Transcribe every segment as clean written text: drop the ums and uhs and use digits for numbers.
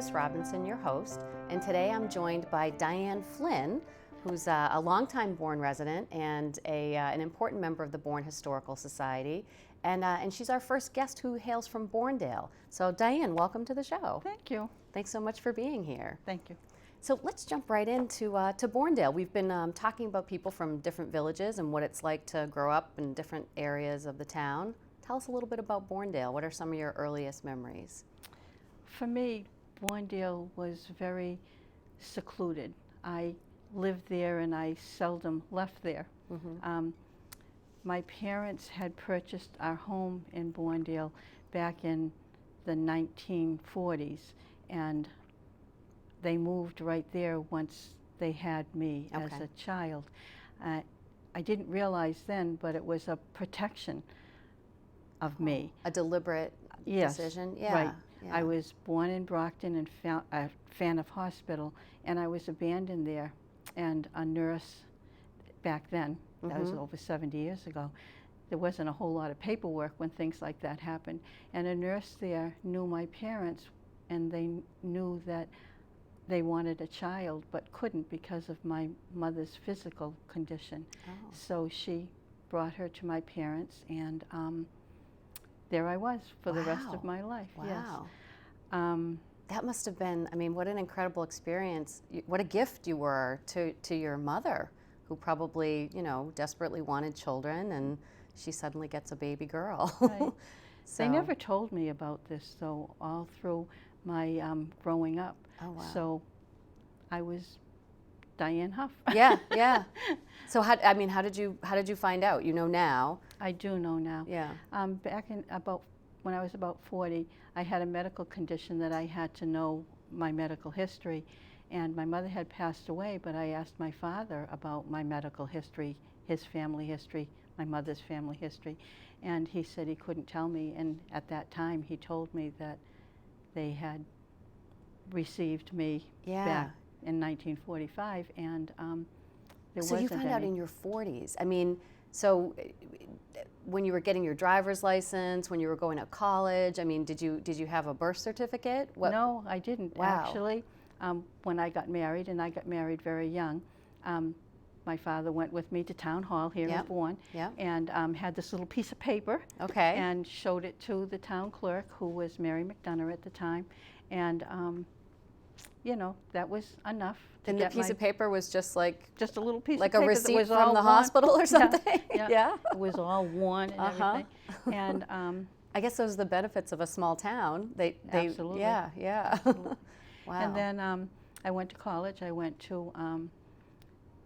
Mavis Robinson, your host, and today I'm joined by Diane Flynn, who's a longtime Bourne resident and an important member of the Bourne Historical Society, and she's our first guest who hails from Bournedale. So Diane, welcome to the show. Thank you. Thanks so much for being here. Thank you. So let's jump right into to Bournedale. We've been talking about people from different villages and what it's like to grow up in different areas of the town. Tell us a little bit about Bournedale. What are some of your earliest memories? For me, Bournedale was very secluded. I lived there and I seldom left there. Mm-hmm. My parents had purchased our home in Bournedale back in the 1940s, and they moved right there once they had me as a child. I didn't realize then, but it was a protection of me. A deliberate decision? Yeah. Right. Yeah. I was born in Brockton and Faniff Hospital, and I was abandoned there. And a nurse back then, that was over 70 years ago, there wasn't a whole lot of paperwork when things like that happened. And a nurse there knew my parents, and they knew that they wanted a child but couldn't because of my mother's physical condition. Oh. So she brought her to my parents, and there I was for the rest of my life. Wow. Yes. That must have been, I mean, what an incredible experience. What a gift you were to your mother, who probably, you know, desperately wanted children, and she suddenly gets a baby girl. Right. So. They never told me about this, though, all through my growing up. Oh, wow. So I was Diane Huff. Yeah, yeah. So how did you find out? You know now. I do know now. Yeah. Back in when I was about 40, I had a medical condition that I had to know my medical history, and my mother had passed away, but I asked my father about my medical history, his family history, my mother's family history, and he said he couldn't tell me, and at that time he told me that they had received me back in 1945, and there wasn't any. So you found out in your 40s. I mean, so when you were getting your driver's license, when you were going to college, I mean, did you have a birth certificate? What? No, I didn't. Wow. Actually. When I got married, and I got married very young, my father went with me to town hall here in Bourne, and had this little piece of paper, and showed it to the town clerk, who was Mary McDonough at the time, and you know, that was enough. And the piece of paper was just a little piece like of paper, a receipt that was from all the worn. hospital or something. Yeah. It was all worn and everything, and I guess those are the benefits of a small town. They absolutely. Yeah. Absolutely. Wow. And then I went to college. I went to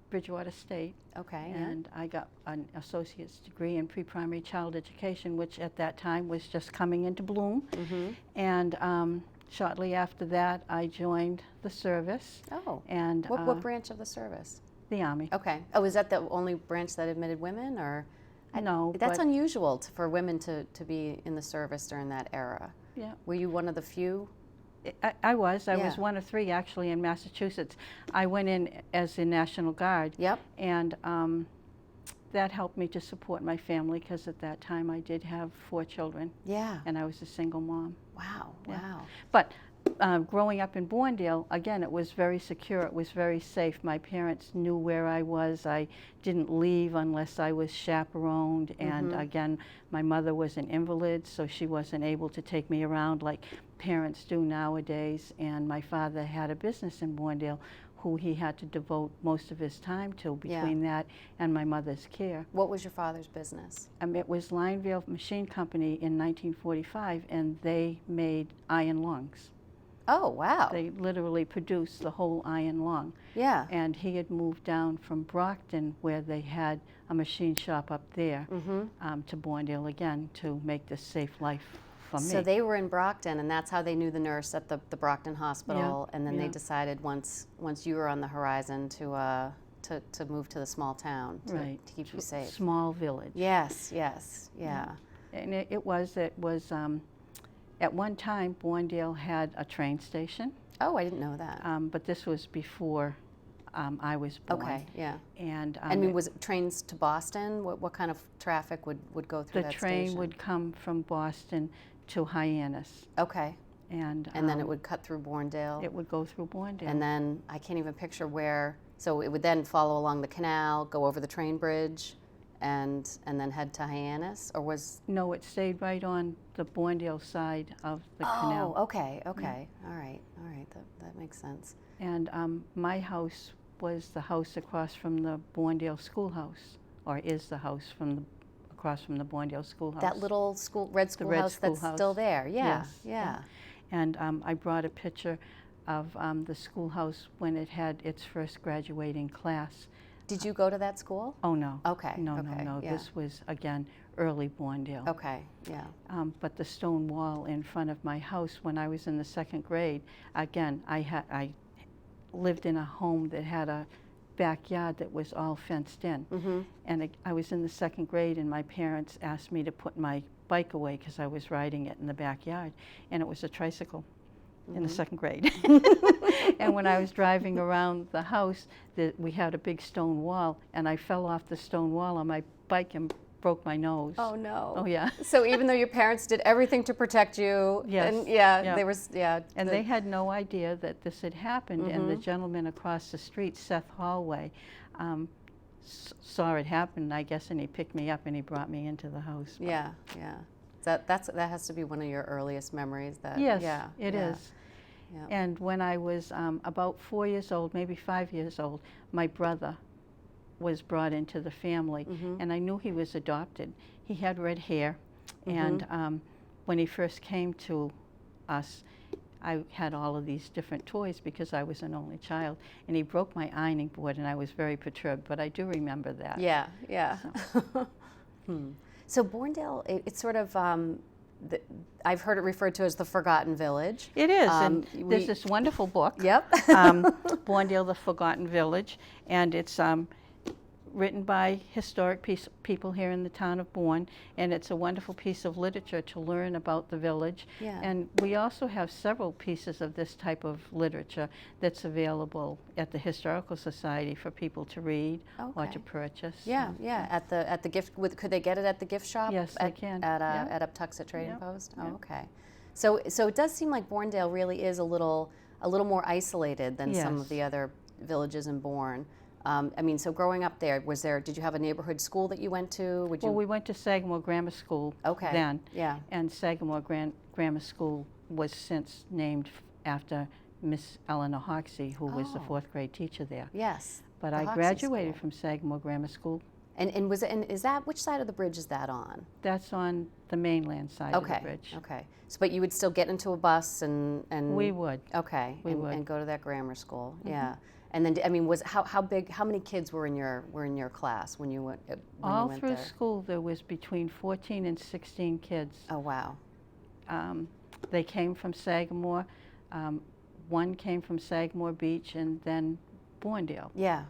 Bridgewater State. Okay. And I got an associate's degree in pre-primary child education, which at that time was just coming into bloom. Mm-hmm. And shortly after that, I joined the service. Oh. And what branch of the service? The Army. Okay. Oh, is that the only branch that admitted women, or? No. That's unusual for women to be in the service during that era. Yeah. Were you one of the few? I was one of three actually in Massachusetts. I went in as a National Guard. Yep. And that helped me to support my family, because at that time I did have 4 children. Yeah. And I was a single mom. Wow. Yeah. Wow. But growing up in Bournedale, again, it was very secure. It was very safe. My parents knew where I was. I didn't leave unless I was chaperoned. And again, my mother was an invalid, so she wasn't able to take me around like parents do nowadays. And my father had a business in Bournedale, who he had to devote most of his time to between that and my mother's care. What was your father's business? It was Lineville Machine Company in 1945, and they made iron lungs. Oh, wow. They literally produced the whole iron lung. Yeah. And he had moved down from Brockton, where they had a machine shop up there, to Bournedale again, to make this safe life for me. So they were in Brockton, and that's how they knew the nurse at the Brockton Hospital, and then they decided once you were on the horizon to move to the small town to keep you safe. Small village. Yes, yes, yeah. And it was at one time, Bournedale had a train station. Oh, I didn't know that. But this was before I was born. Okay, yeah. And I mean, was it trains to Boston? What kind of traffic would go through that station? The train would come from Boston to Hyannis. Okay. And then it would cut through Bournedale? It would go through Bournedale. And then I can't even picture where, so it would then follow along the canal, go over the train bridge, and then head to Hyannis, or was? No, it stayed right on the Bournedale side of the canal. Oh, okay, okay, yeah. All right, that makes sense. And my house was the house across from the Bournedale schoolhouse, or is the house across from the Bournedale schoolhouse. That little red schoolhouse that's still there, yeah, yes, yeah. And I brought a picture of the schoolhouse when it had its first graduating class. Did you go to that school? Oh, no. Okay. No, okay, no. Yeah. This was, again, early Bournedale. Okay, yeah. But the stone wall in front of my house when I was in the 2nd grade, again, I lived in a home that had a backyard that was all fenced in. Mm-hmm. And I was in the 2nd grade, and my parents asked me to put my bike away because I was riding it in the backyard. And it was a tricycle. In the 2nd grade. And when I was driving around the house, we had a big stone wall, and I fell off the stone wall on my bike and broke my nose. Oh, no. Oh, yeah. So even though your parents did everything to protect you, yes. And yeah. And they had no idea that this had happened, and the gentleman across the street, Seth Hallway, saw it happen, I guess, and he picked me up and he brought me into the house. But yeah. That has to be one of your earliest memories. Yes, yeah, it is. Yeah. And when I was about 4 years old, maybe 5 years old, my brother was brought into the family, and I knew he was adopted. He had red hair, and when he first came to us, I had all of these different toys because I was an only child, and he broke my ironing board, and I was very perturbed, but I do remember that. Yeah. So Bournedale, it's sort of, I've heard it referred to as the Forgotten Village. It is, and there's this wonderful book, Yep. Bournedale, the Forgotten Village, and it's written by historic people here in the town of Bourne, and it's a wonderful piece of literature to learn about the village. Yeah. And we also have several pieces of this type of literature that's available at the Historical Society for people to read or to purchase. Yeah. At the gift, could they get it at the gift shop? Yes, they can. At Uptuxet Trading Post. Oh, Yep. okay. So it does seem like Bournedale really is a little more isolated than some of the other villages in Bourne. I mean, so growing up there, did you have a neighborhood school that you went to? Well, we went to Sagamore Grammar School then. Yeah. And Sagamore Grammar School was since named after Miss Eleanor Hoxie, who was the 4th grade teacher there. Yes. But I graduated from Sagamore Grammar School. And is that, which side of the bridge is that on? That's on the mainland side of the bridge. Okay. So, but you would still get into a bus and we would. Okay. We would. And go to that grammar school. Yeah. And then, I mean, how big? How many kids were in your class when you went? All through school, there was between 14 and 16 kids. Oh, wow. They came from Sagamore. One came from Sagamore Beach, and then Bournedale. Yeah.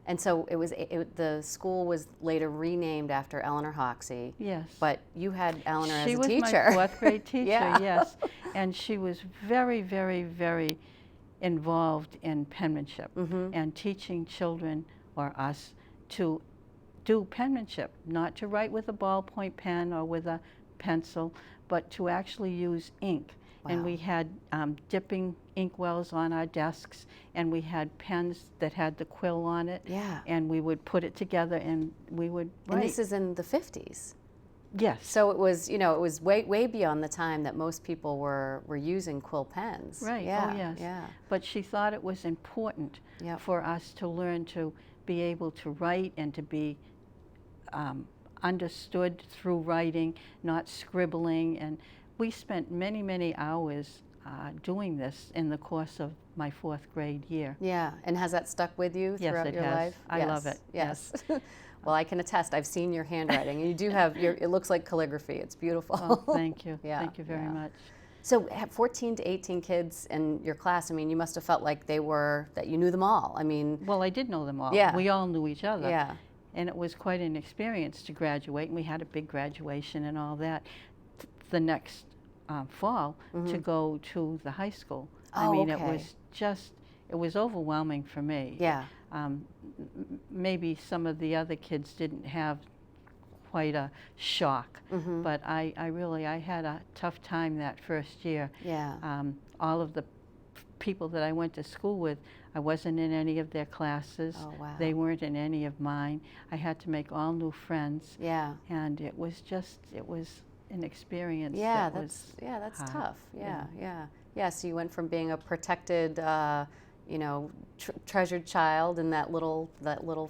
And so the school was later renamed after Eleanor Hoxie. Yes. But you had Eleanor as a teacher. She was my 4th grade teacher, Yeah. yes. And she was very, very, very involved in penmanship and teaching children or us to do penmanship, not to write with a ballpoint pen or with a pencil, but to actually use ink. Wow. And we had dipping ink wells on our desks, and we had pens that had the quill on it. Yeah. And we would put it together and we would write. And this is in the 50s. Yes. So it was, it was way beyond the time that most people were using quill pens. Right. Yeah. Oh, yes. Yeah. But she thought it was important for us to learn to be able to write and to be understood through writing, not scribbling. And we spent many, many hours doing this in the course of my 4th grade year. Yeah. And has that stuck with you throughout your life? I love it. Yes. Well, I can attest. I've seen your handwriting, and you do have it looks like calligraphy. It's beautiful. Oh, thank you. Yeah, Thank you very much. So 14 to 18 kids in your class, I mean, you must have felt like that you knew them all. I mean. Well, I did know them all. Yeah. We all knew each other. Yeah. And it was quite an experience to graduate, and we had a big graduation and all that the next fall to go to the high school. Oh, I mean, okay. it was overwhelming for me. Yeah. Maybe some of the other kids didn't have quite a shock. But I had a tough time that first year. Yeah. All of the people that I went to school with, I wasn't in any of their classes. Oh, wow. They weren't in any of mine. I had to make all new friends. Yeah. And it was an experience. Yeah, that's hard. tough. Yeah. So you went from being a protected, treasured child in that little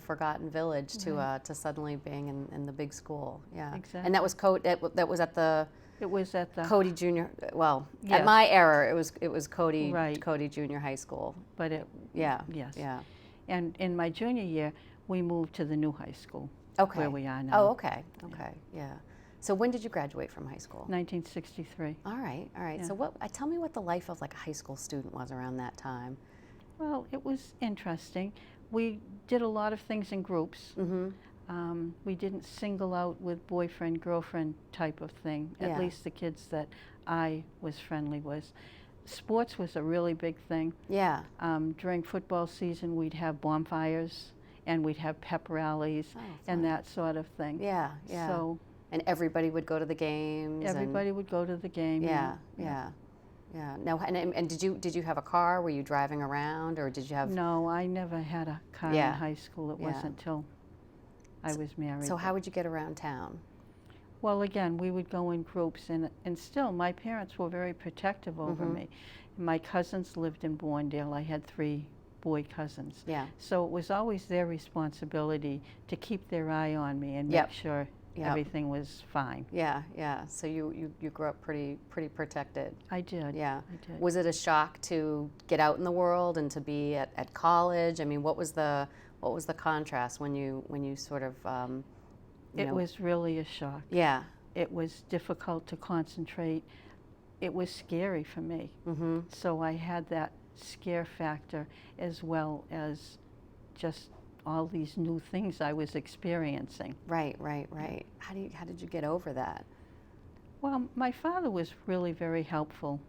forgotten village to suddenly being in the big school. Yeah. Exactly. And that was that was at the. It was at the Cody Junior. Well, yes. At my era, it was Cody. Right. Cody Junior High School. But it. Yeah. Yes. Yeah. And in my junior year, we moved to the new high school. Okay. Where we are now. Oh, okay. Okay. Yeah. So when did you graduate from high school? 1963. All right. Yeah. So tell me what the life of like a high school student was around that time. Well, it was interesting. We did a lot of things in groups. We didn't single out with boyfriend, girlfriend type of thing, Yeah. at least the kids that I was friendly with. Sports was a really big thing. Yeah. During football season, we'd have bonfires and we'd have pep rallies and fun. that sort of thing. Yeah. Yeah. So and everybody would go to the games. everybody would go to the game. Yeah. Now, and did you have a car? Were you driving around, or did you have? No, I never had a car Yeah. in high school. It Yeah. wasn't until I was married. So how would you get around town? Well, again, we would go in groups, and still, my parents were very protective over me. My cousins lived in Bournedale. I had 3 boy cousins. Yeah. So it was always their responsibility to keep their eye on me and Yep. make sure everything was fine. Yeah. Yeah. So you grew up pretty protected. I did. Yeah. I did. Was it a shock to get out in the world and to be at college? I mean, what was the contrast when you sort of? It was really a shock. Yeah. It was difficult to concentrate. It was scary for me. So I had that scare factor as well as just all these new things I was experiencing. Right. How did you get over that? Well, my father was really very helpful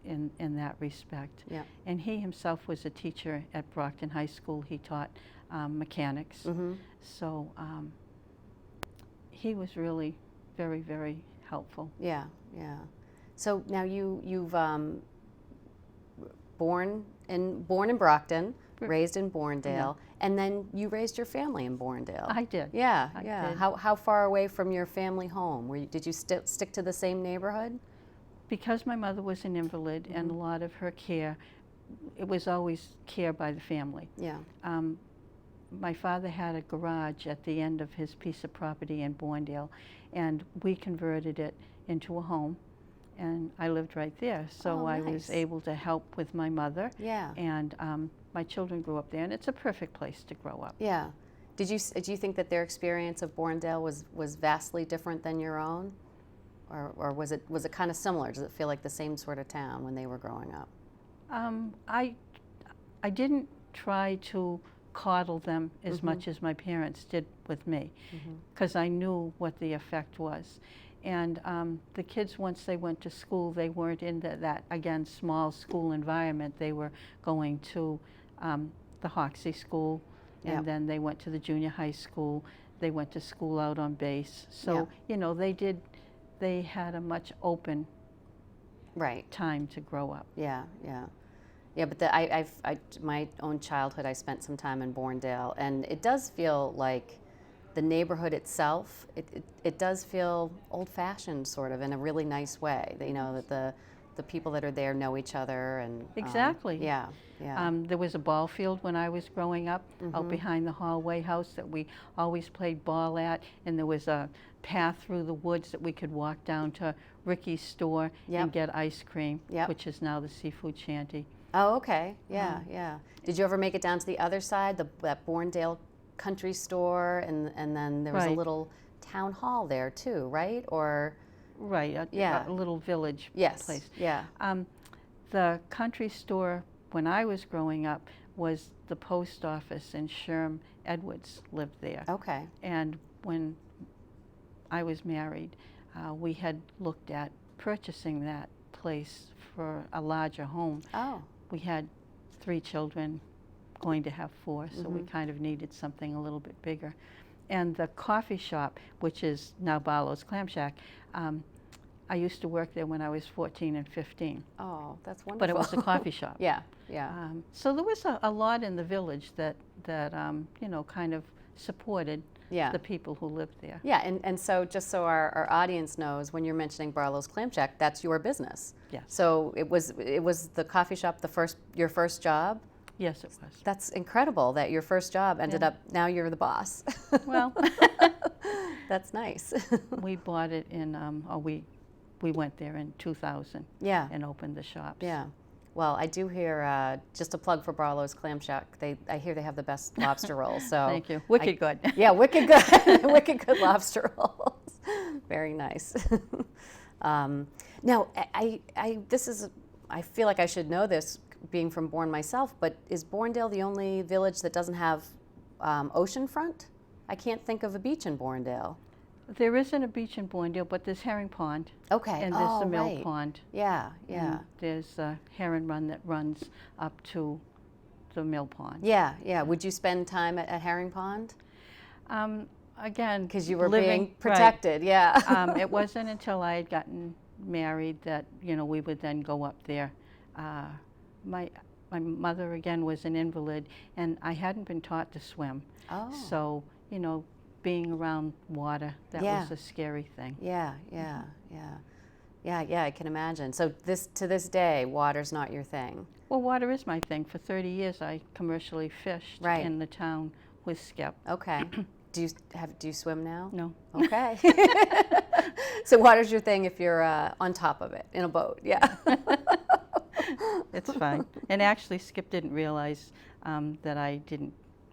in that respect. Yeah. And he himself was a teacher at Brockton High School. He taught mechanics. So he was really very, very helpful. Yeah. So now you've born in Brockton, raised in Bournedale, and then you raised your family in Bournedale. I did. Yeah. I did. How far away from your family home? Did you stick to the same neighborhood? Because my mother was an invalid and a lot of her care, it was always care by the family. Yeah. My father had a garage at the end of his piece of property in Bournedale, and we converted it into a home, and I lived right there. So I was nice. able to help with my mother. Yeah. And my children grew up there, and it's a perfect place to grow up. Yeah. Do you think that their experience of Bournedale was vastly different than your own, or was it kind of similar? Does it feel like the same sort of town when they were growing up? I didn't try to coddle them as much as my parents did with me, because I knew what the effect was. And the kids, once they went to school, they weren't in that, again, small school environment. They were going to the Hoxie School, and then they went to the junior high school. They went to school out on base. So, they had a much open time to grow up. Yeah. But my own childhood, I spent some time in Bournedale, and it does feel like the neighborhood itself. It does feel old-fashioned, sort of, in a really nice way. That the people that are there know each other, and Exactly. Yeah. There was a ball field when I was growing up out behind the hallway house that we always played ball at, and there was a path through the woods that we could walk down to Ricky's store and get ice cream, which is now the Seafood Shanty. Oh, okay. Yeah. Did you ever make it down to the other side, that Bournedale country store, and then there was a little town hall there too, right? Or Right, a little village place. Yeah. The country store when I was growing up was the post office, and Sherm Edwards lived there. Okay. And when I was married, we had looked at purchasing that place for a larger home. Oh. We had 3 children, going to have 4, so we kind of needed something a little bit bigger. And the coffee shop, which is now Barlow's Clam Shack, I used to work there when I was 14 and 15. Oh, that's wonderful. But it was a coffee shop. Yeah, yeah. So there was a lot in the village that you know, kind of supported Yeah. the people who lived there. Yeah, and so just so our audience knows, when you're mentioning Barlow's Clam Shack, that's your business. Yes. So it was the coffee shop your first job? Yes, it was. That's incredible that your first job ended up, now you're the boss. Well, that's nice. we bought it in, we went there in 2000 Yeah. and opened the shops. Yeah. Well, I do hear, just a plug for Barlow's Clam Shack, I hear they have the best lobster rolls. So Thank you. Wicked good. Yeah, wicked good. Wicked good lobster rolls. Very nice. Now, I feel like I should know this, being from Bourne myself, but is Bournedale the only village that doesn't have oceanfront? I can't think of a beach in Bournedale. There isn't a beach in Bournedale, but there's Herring Pond. Okay. And there's the Mill right. Pond. Yeah, yeah. And there's a Heron Run that runs up to the Mill Pond. Yeah, yeah. Would you spend time at Herring Pond? Again, Because you were living, being protected, yeah. It wasn't until I had gotten married that, you know, we would then go up there. My mother, again, was an invalid, and I hadn't been taught to swim. Oh. So, you know, being around water, that Yeah. was a scary thing. Yeah, yeah, yeah. Yeah, yeah, I can imagine. So to this day, water's not your thing. Well, water is my thing. For 30 years, I commercially fished Right. in the town with Skip. Okay. Do you swim now? No. Okay. So water's your thing if you're on top of it in a boat. Yeah. It's fine. And actually, Skip didn't realize that I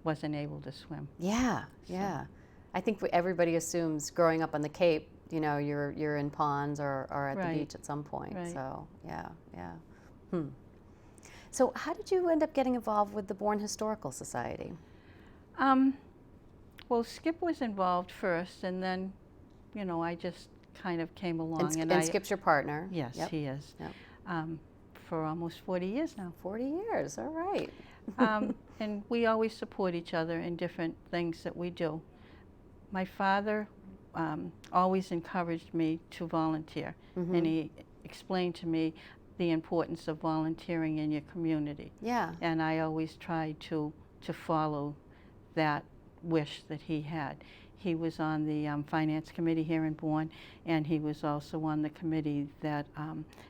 wasn't able to swim. Yeah, yeah. I think everybody assumes growing up on the Cape, you know, you're in ponds or at Right. the beach at some point. Right. So yeah, yeah. So how did you end up getting involved with the Bourne Historical Society? Well, Skip was involved first, and then, you know, I just kind of came along. And Skip's your partner? Yes, Yep. he is. Yep. For almost 40 years now. 40 years, all right. And we always support each other in different things that we do. My father always encouraged me to volunteer, and he explained to me the importance of volunteering in your community. Yeah. And I always tried to follow that wish that he had. He was on the finance committee here in Bourne, and he was also on the committee that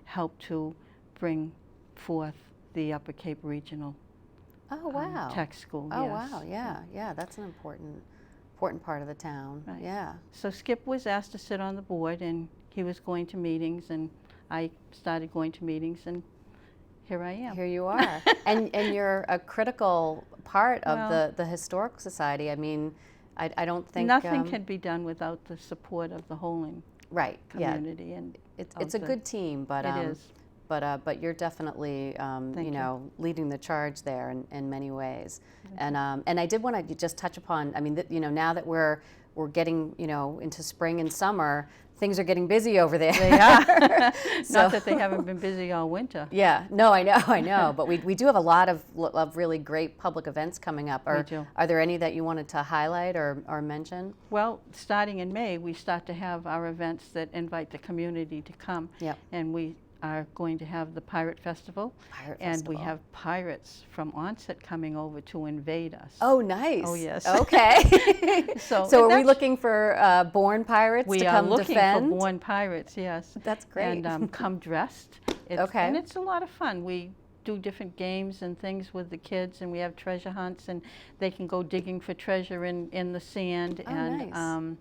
helped to bring forth the Upper Cape Regional Oh, wow. Tech School. Oh, yes. wow, yeah, yeah, that's an important part of the town. Right. Yeah. So Skip was asked to sit on the board, and he was going to meetings, and I started going to meetings, and here I am. Here you are. and you're a critical part of Well, the Historical Society. I mean, I don't think... nothing can be done without the support of the Holing right, community. Yeah. And It's a good team, but... it is. But you're definitely, you know, leading the charge there in many ways. And I did want to just touch upon, I mean, you know, now that we're getting, you know, into spring and summer, things are getting busy over there. They are. Not that they haven't been busy all winter. Yeah, no, I know. But we do have a lot of really great public events coming up. We do. Are there any that you wanted to highlight or mention? Well, starting in May, we start to have our events that invite the community to come. Yep. And we are going to have the Pirate Festival. And we have pirates from Onset coming over to invade us. Oh, nice. Oh, yes. Okay. So are we looking for Bourne pirates to come defend? We are looking for Bourne pirates, yes. That's great. And come dressed. Okay. And it's a lot of fun. We do different games and things with the kids, and we have treasure hunts, and they can go digging for treasure in the sand. Oh, and nice.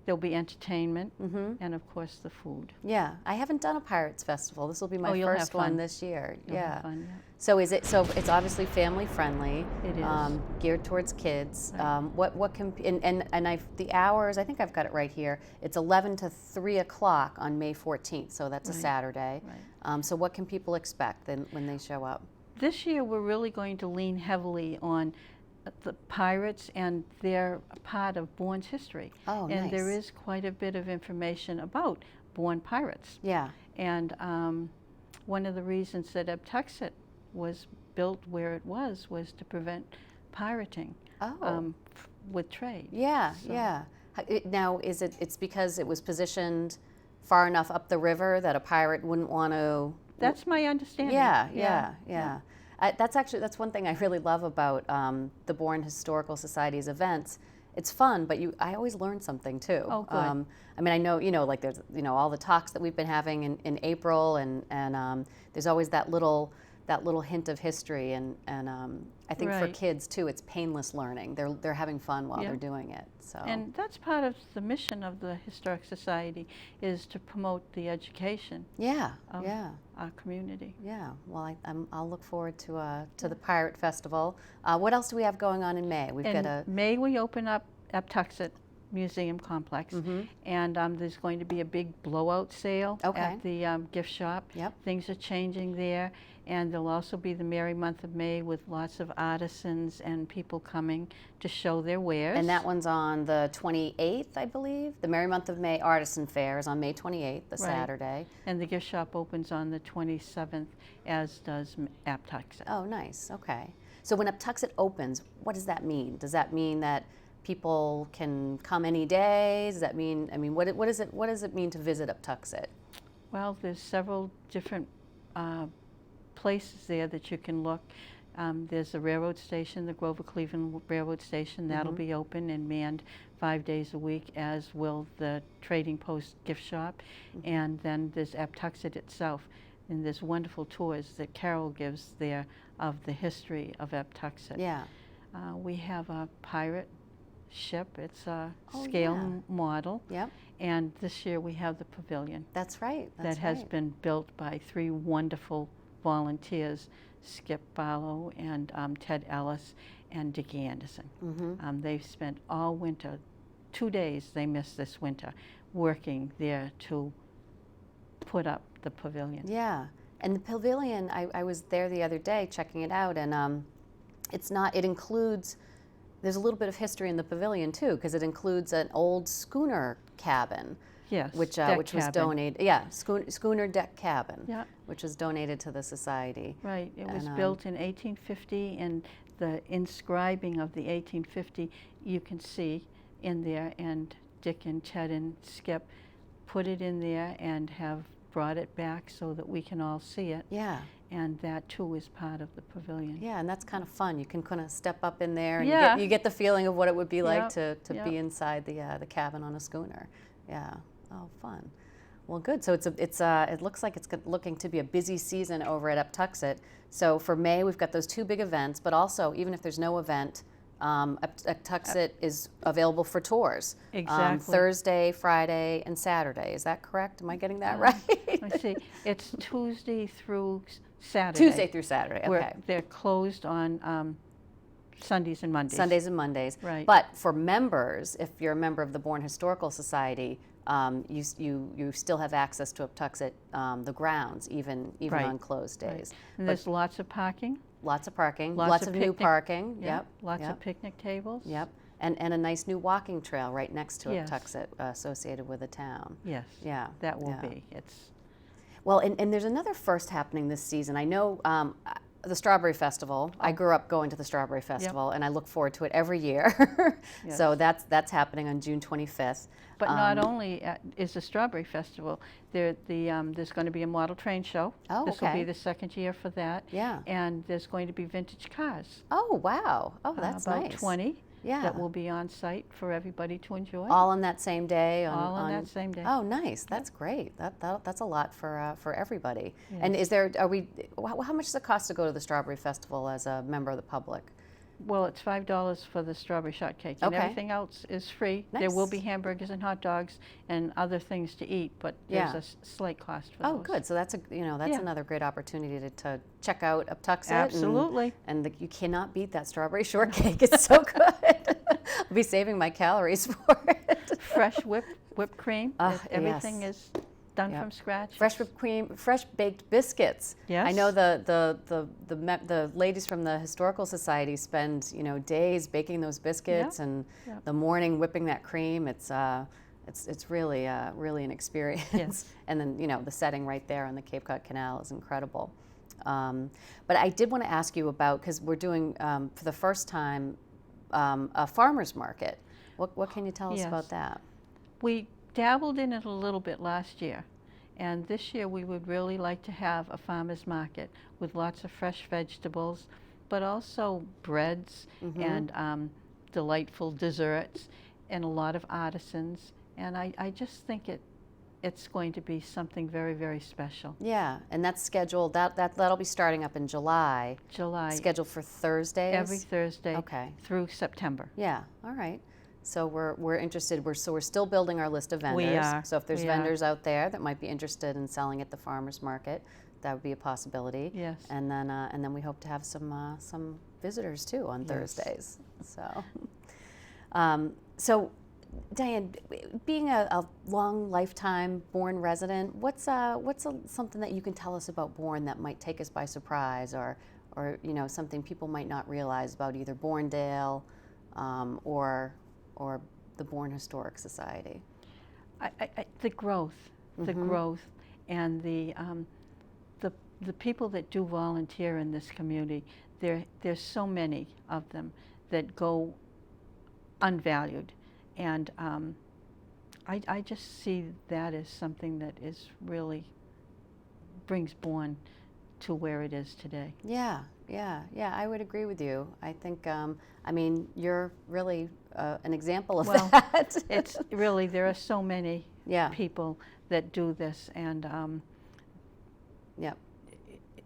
There'll be entertainment, and of course the food. Yeah, I haven't done a Pirates Festival. This will be my you'll have first one fun. This year. You'll yeah. have fun, yeah. So it's obviously family friendly. It is. Geared towards kids. Right. What can and the hours, I think I've got it right here. It's 11 to 3 o'clock on May 14th. So that's a Right. Saturday. Right. So what can people expect when they show up? This year we're really going to lean heavily on the pirates, and they're a part of Bourne's history. Oh, and nice. there is quite a bit of information about Bourne pirates. Yeah. And one of the reasons that Ebtuxet was built where it was to prevent pirating. Oh. with trade. Yeah, So- yeah. Now, it's because it was positioned far enough up the river that a pirate wouldn't want to... That's my understanding. Yeah. That's one thing I really love about the Bourne Historical Society's events. It's fun, but I always learn something too. Oh, good. I mean, I know, like there's, all the talks that we've been having in April, and there's always that little hint of history, and I think for Right. kids too, it's painless learning. They're having fun while Yeah. they're doing it. So. And that's part of the mission of the Historic Society, is to promote the education Yeah, of yeah. our community. Yeah, well, I'll look forward to the Pirate Festival. What else do we have going on in May? We've In got a... May, we open up Aptuxet Museum Complex, Mhm. and there's going to be a big blowout sale Okay. at the gift shop. Yep. Things are changing there, and there'll also be the Merry Month of May with lots of artisans and people coming to show their wares. And that one's on the 28th, I believe. The Merry Month of May Artisan Fair is on May 28th, the Right. Saturday. And the gift shop opens on the 27th, as does Aptuxet. Oh, nice. Okay. So when Uptuxet opens, what does that mean? Does that mean that people can come any day? Does that mean? I mean, what does it mean to visit Uptuxet? Well, there's several different places there that you can look. There's the railroad station, the Grover Cleveland Railroad Station. That'll be open and manned 5 days a week, as will the Trading Post gift shop. And then there's Aptuxet itself. And there's wonderful tours that Carol gives there of the history of Aptuxet. Yeah. We have a pirate ship. It's a Oh, scale yeah. model. Yep. And this year we have the pavilion That's right. That's that has right. been built by 3 wonderful volunteers, Skip Barlow and Ted Ellis and Dickie Anderson. They've spent all winter, 2 days they missed this winter, working there to put up the pavilion. Yeah, and the pavilion, I was there the other day checking it out, and it includes, there's a little bit of history in the pavilion too, because it includes an old schooner cabin, Yes, which deck was cabin. donated, yeah, schooner deck cabin, Yeah. which was donated to the society. Right, it was And, built in 1850, and the inscribing of the 1850 you can see in there, and Dick and Ted and Skip put it in there and have brought it back so that we can all see it, Yeah, and that too is part of the pavilion. yeah, and that's kind of fun. You can kind of step up in there, and Yeah. you get the feeling of what it would be like Yep, to yep. be inside the cabin on a schooner. Yeah, oh, fun. Well, good. So it looks like it's looking to be a busy season over at Uptuxet. So for May, we've got those 2 big events, but also, even if there's no event, Uptuxet is available for tours. Exactly. Thursday, Friday, and Saturday. Is that correct? Am I getting that right? Let's see, it's Tuesday through Saturday. Tuesday through Saturday. Okay. They're closed on Sundays and Mondays. Sundays and Mondays. Right. But for members, if you're a member of the Bourne Historical Society, you still have access to Uptuxet, the grounds, even Right. on closed Right. days. And there's lots of parking. Lots of parking, Lots lots of of new picnic- parking. Yep. Lots yep, of picnic tables. Yep. And a nice new walking trail right next to Yes. Uptuxet, associated with the town. Yes. Yeah. That will yeah. be. It's Well, and there's another first happening this season. I know the Strawberry Festival. I grew up going to the Strawberry Festival, and I look forward to it every year. So Yes. that's happening on June 25th. But not only is the Strawberry Festival, there's going to be a model train show. Oh, This will okay. be the 2nd year for that. Yeah. And there's going to be vintage cars. Oh, wow. Oh, that's about nice. 20 Yeah. that will be on site for everybody to enjoy. All on that same day. All on that same day. Oh, nice. That's great. That's a lot for everybody. Yes. And how much does it cost to go to the Strawberry Festival as a member of the public? Well, it's $5 for the strawberry shortcake, and Okay. everything else is free. There will be Nice. hamburgers and hot dogs and other things to eat, but Yeah. there's a slight cost for Oh, those. good. So that's Yeah. another great opportunity to check out Uptuxet. Absolutely. And you cannot beat that strawberry shortcake. It's so good. I'll be saving my calories for it. Fresh whipped cream. Everything yes. is done Yep. from scratch. Fresh whipped cream, fresh baked biscuits. Yes. I know the ladies from the Historical Society spend days baking those biscuits, and Yep. the morning whipping that cream. It's really an experience. Yes. And then the setting right there on the Cape Cod Canal is incredible. But I did want to ask you about, because we're doing for the first time a farmer's market. What can you tell us Yes. about that? We dabbled in it a little bit last year, and this year we would really like to have a farmer's market with lots of fresh vegetables, but also breads and delightful desserts and a lot of artisans. And I just think it's going to be something very, very special. Yeah, and that's scheduled, that'll be starting up in July. July. Scheduled for Thursdays? Every Thursday Okay. through September. Yeah, all right. So we're interested, we're still building our list of vendors. We are. So if there's We vendors out there that might be interested in selling at the farmer's market, that would be a possibility. Yes. And then we hope to have some visitors too on Thursdays. So Diane, being a long lifetime Bourne resident, what's something that you can tell us about Bourne that might take us by surprise, or something people might not realize about either Bournedale or the Bourne Historic Society? The growth, and the people that do volunteer in this community. There's so many of them that go unvalued, and I just see that as something that is really brings Bourne to where it is today. Yeah, I would agree with you. I think, you're really an example of that. It's really, there are so many people that do this, and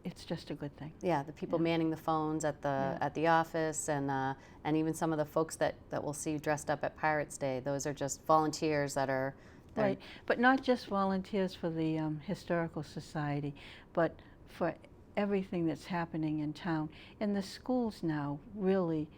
it's just a good thing. Yeah, the people manning the phones at the office, and even some of the folks that we'll see dressed up at Pirates Day. Those are just volunteers that are right. But not just volunteers for the Historical Society, but for everything that's happening in town. And the schools now really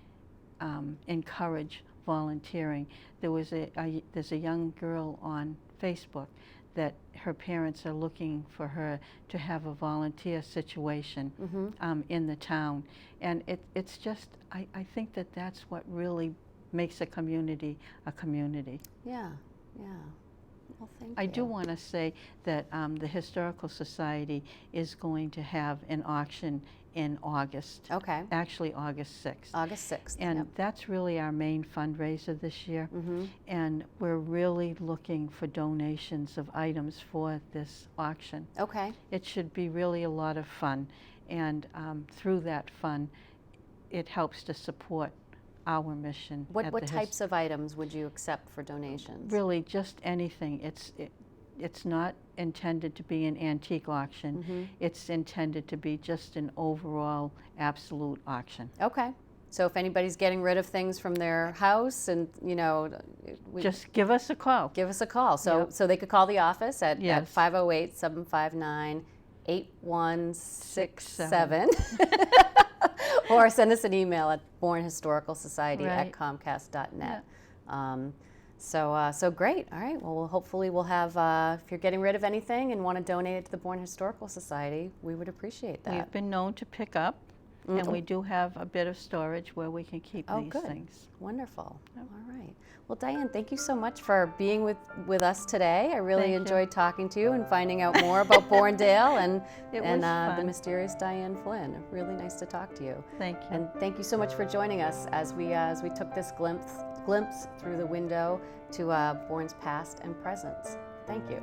encourage volunteering. There's a young girl on Facebook that her parents are looking for her to have a volunteer situation in the town. And it's just, I think that's what really makes a community a community. Yeah. Well, thank you. I do want to say that the Historical Society is going to have an auction in August. Okay. Actually, August 6th. August 6th. And that's really our main fundraiser this year. And we're really looking for donations of items for this auction. Okay. It should be really a lot of fun. And through that fun, it helps to support our mission. What types of items would you accept for donations? Really, just anything. It's not intended to be an antique auction. It's intended to be just an overall absolute auction. Okay. So if anybody's getting rid of things from their house, and just give us a call. Give us a call. So they could call the office at 508-759-8167. Or send us an email at bournehistoricalsociety@comcast.net. So great. All right. Well, hopefully we'll have, if you're getting rid of anything and want to donate it to the Bourne Historical Society, we would appreciate that. We've been known to pick up, and we do have a bit of storage where we can keep these things. Wonderful. All right. Well, Diane, thank you so much for being with us today. I really enjoyed talking to you and finding out more about Bournedale and the mysterious Diane Flynn. Really nice to talk to you. Thank you. And thank you so much for joining us as we took this glimpse through the window to Bourne's past and present. Thank you.